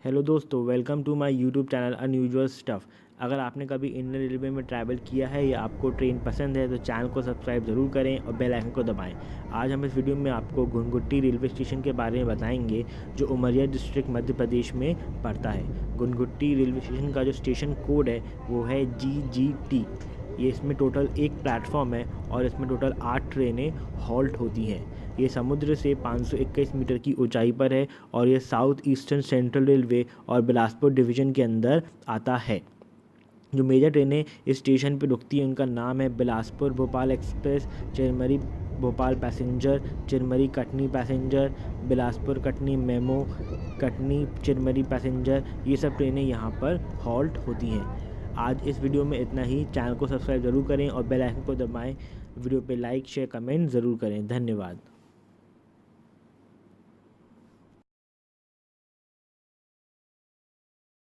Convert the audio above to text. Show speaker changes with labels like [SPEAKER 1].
[SPEAKER 1] Hello दोस्तों, welcome to my YouTube channel unusual stuff. अगर आपने कभी इंडियन रेलवे में ट्रैवल किया है या आपको ट्रेन पसंद है तो चैनल को सब्सक्राइब ज़रूर करें और बेल आइकन को दबाएं। आज हम इस वीडियो में आपको घुनघुट्टी रेलवे स्टेशन के बारे में बताएंगे, जो उमरिया डिस्ट्रिक्ट मध्य प्रदेश में पड़ता है। घुनघुट्टी रेलवे स्टेशन का जो स्टेशन कोड है वो है GGT। ये इसमें टोटल एक प्लेटफॉर्म है और इसमें टोटल 8 ट्रेनें हॉल्ट होती हैं। ये समुद्र से 521 मीटर की ऊंचाई पर है और ये साउथ ईस्टर्न सेंट्रल रेलवे और बिलासपुर डिवीज़न के अंदर आता है। जो मेजर ट्रेनें इस स्टेशन पर रुकती हैं उनका नाम है Bilaspur Bhopal express, Chirmiri Bhopal passenger, Chirmiri Katni passenger, Bilaspur Katni MEMU, Katni Chirmiri passenger. ये सब ट्रेनें यहाँ पर हॉल्ट होती हैं। आज इस वीडियो में इतना ही। चैनल को सब्सक्राइब ज़रूर करें और बेल आइकन को दबाएं। वीडियो पे लाइक शेयर कमेंट ज़रूर करें। धन्यवाद।